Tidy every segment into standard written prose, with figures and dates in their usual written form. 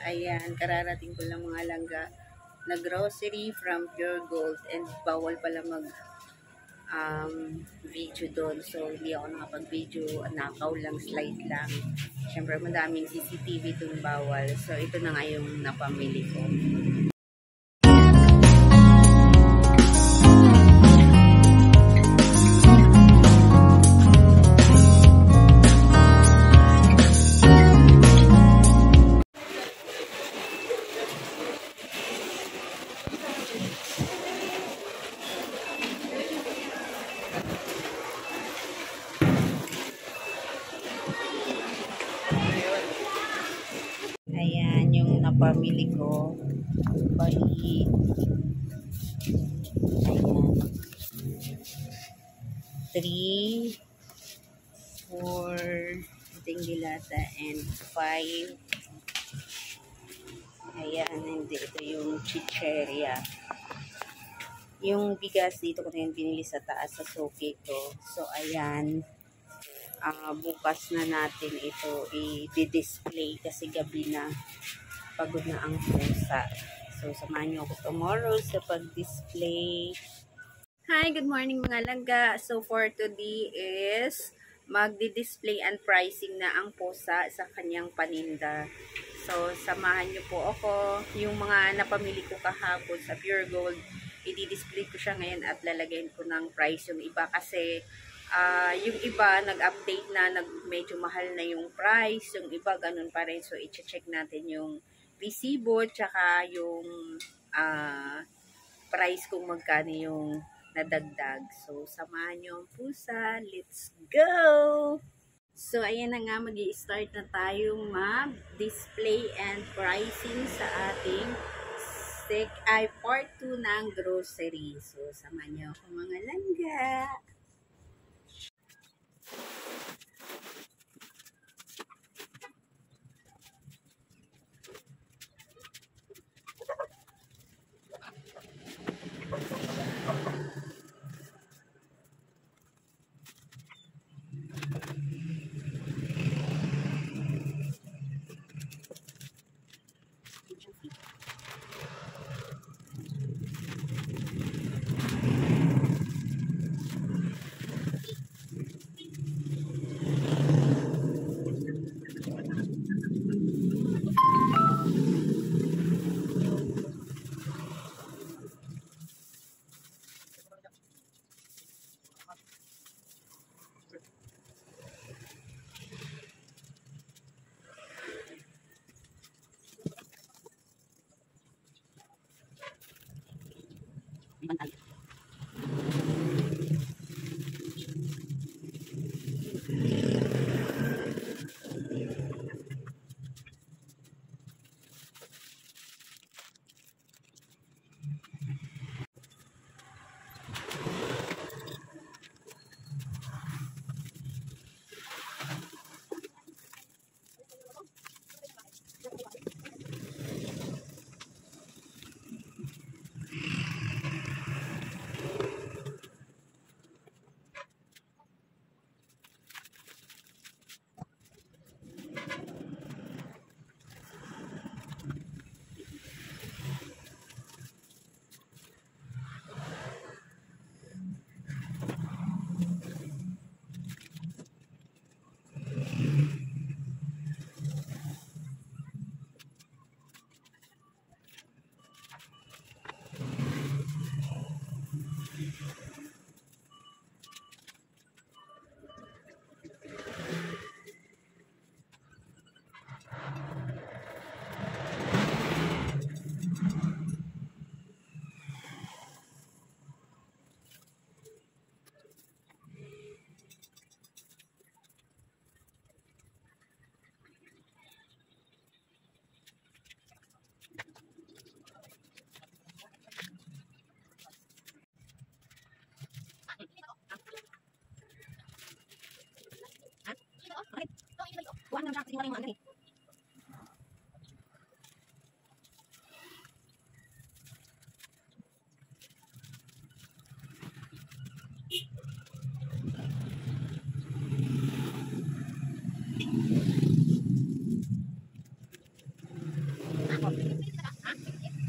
Ayan, kararating ko lang mga langga na grocery from Pure Gold and bawal pala mag video doon. So, hindi ako nakapag-video. Nakaw lang, slide lang. Siyempre, madaming CCTV itong bawal. So, ito na nga yung napamili ko. Ayan, yung napamili ko. Bali. Ayan. 3, 4, tingilata, and 5. Ayan, hindi. Ito yung chicheria. Yung bigas dito ko na yung binili sa taas sa suki ko. So, ayan. Bukas na natin ito i-display kasi gabi na. Pagod na ang pusa. So, samahan niyo ako tomorrow sa pag-display. Hi, good morning mga langga. So, for today is magdi-display and pricing na ang pusa sa kanyang paninda. So, samahan niyo po ako. Yung mga napamili ko kahapon sa Pure Gold, i-display ko siya ngayon at lalagyan ko ng price yung iba kasi yung iba nag-update na, medyo mahal na yung price, yung iba ganun pa rin. So, i-check natin yung resibo tsaka yung price kung magkano yung nadagdag. So, samahan nyo ang pusa. Let's go! So, ayan na nga, mag-i-start na tayong mag-display and pricing sa ating part 2 ng grocery. So, samahan nyo ako mga langga.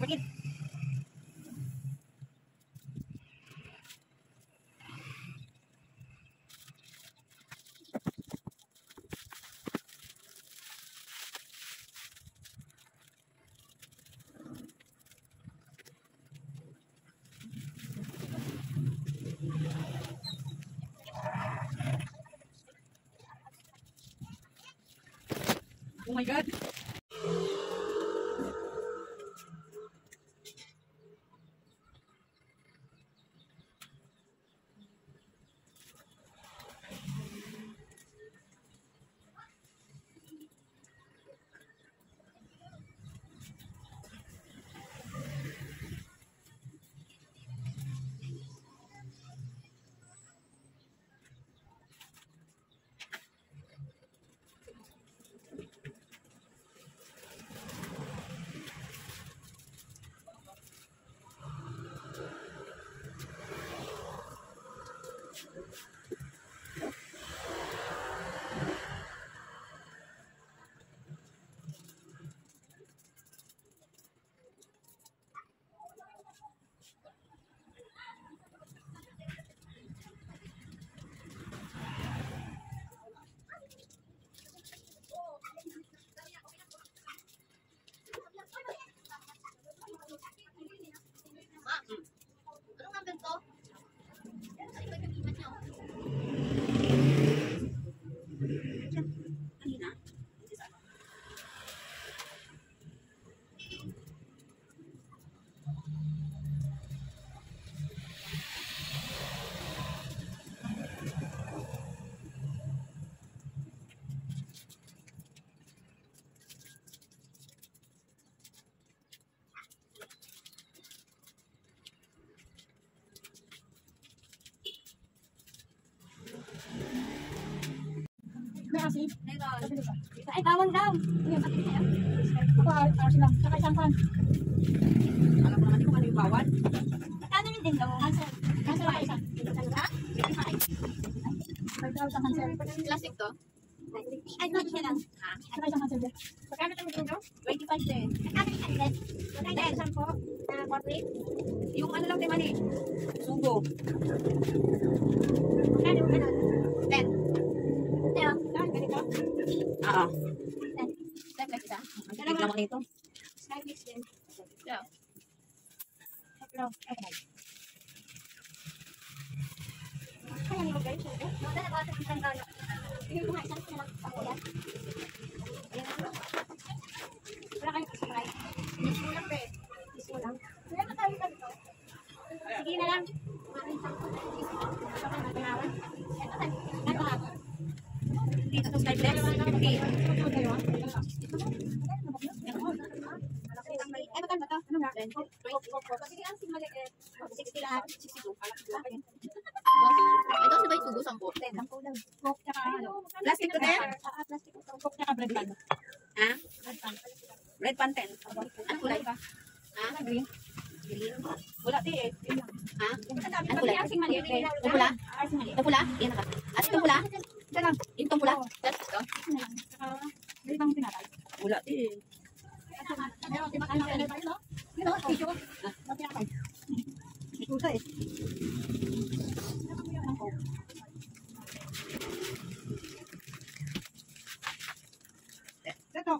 Bakit? Oh my God. Kasi, ay, bawang daw. Yung sakit niya. Ako, lang. Saka isang pan. Alam mo naman kung ano yung bawal. Kano yun din daw? Cancel. Cancel ako isa. Ha? 5,000 cancel. Plastic to? Ay, ito siya lang. Saka isang cancel din. Pagkano ito mo daw? 25 din. Pagkano yung cancel? Pagkano yung isang po? Corporate? Yung ano lang naman eh. Sugo. Pagkano yung ganun? 10. Pero, ganito? Oo. 10. 10 lang isa? Ang titig naman nito. Sky mix din. Yeah. Hello. Okay. Kaya niyo guys, okay? Wala na ba ito isang gano'n? Sige ko nga, isang ko lang ako yan. Wala kayong subscribe. Miss mo lang, be. Miss mo lang. Wala na tayo dito. Sige na lang. Maraming isang ko. Ito ka nagkanawan. Ito tayo. Ito ka. Dito subscribe less. 50. Ay, magkano ba ito? Ano nga? 20. Sige, ang sigmali 60 lahat. 62. Ito si Bay Sugo, 10. 10. Ang kulang. Coke tsaka ano? Plastic to din? Plastic to. Coke tsaka bread pan. Ha? Bread pan. Red pan 10. Ano kulay? ba? Ha? Green. Green. Wala di eh. Ha? Ano kulay? Ang sigmali. Ito pula? Ang sigmali. Ito pula? Yan na ka. At itong pula? Ito lang. Itong pula? That's ito. Tsaka, bread pan tinatay. Wala di eh. Meron, di ba kayo nakakalimutan, no? Yun, no? Tissue. Ba't tinatay? Ikusa eh. Ang Coke. Ito.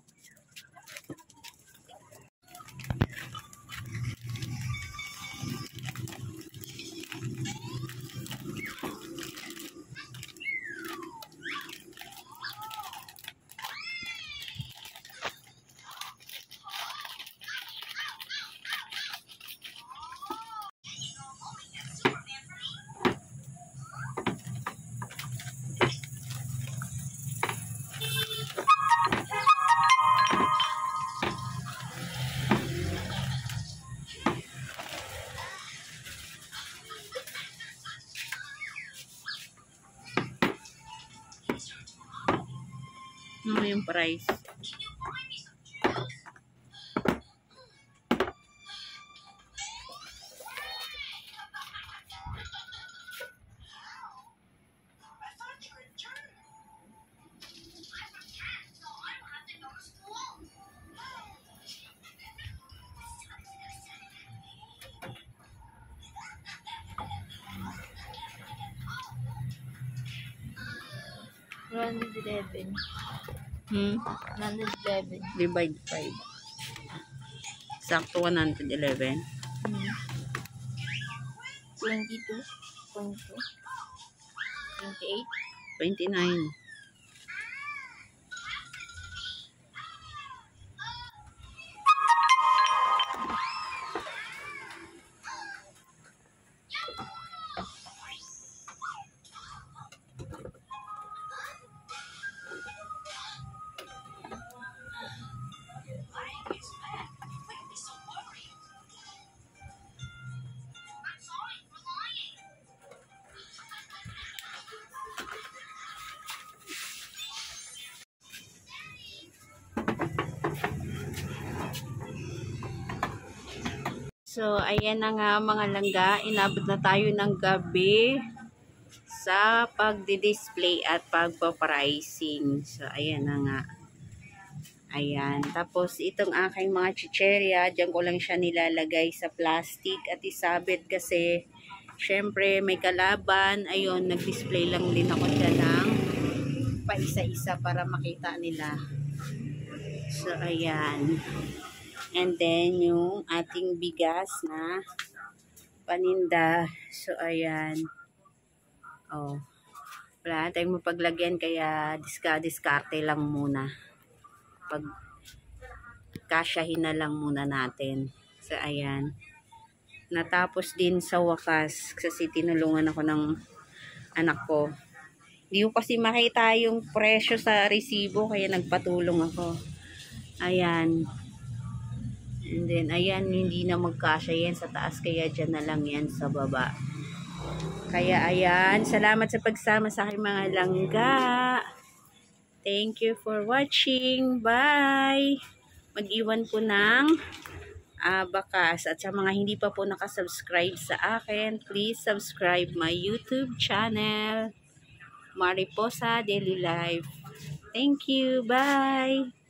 Ano yung price? 111. Hmm? 111. Divide 5. Sakto 111. 22.2. 28. 29. So, ayan na nga mga langga. Inabot na tayo ng gabi sa pagdi-display at pagpa-pricing. So, ayan na nga. Ayan. Tapos, itong aking mga chicheria, dyan ko lang siya nilalagay sa plastic at isabit kasi, syempre, may kalaban. Ayun, nag-display lang din ako dyan ng paisa-isa para makita nila. So, ayan. And then, yung ating bigas na paninda. So, ayan. Oh. Wala tayong mapaglagyan kaya diskarte lang muna. Pag kasyahin na lang muna natin. So, ayan. Natapos din sa wakas kasi tinulungan ako ng anak ko. Hindi ko kasi makita yung presyo sa resibo kaya nagpatulong ako. Ayan. And then, ayan, hindi na magkasya yan sa taas, kaya dyan na lang yan sa baba. Kaya, ayan, salamat sa pagsama sa aking mga langga. Thank you for watching. Bye! Mag-iwan po ng bakas. At sa mga hindi pa po nakasubscribe sa akin, please subscribe my YouTube channel, Mariposa Daily Life. Thank you. Bye!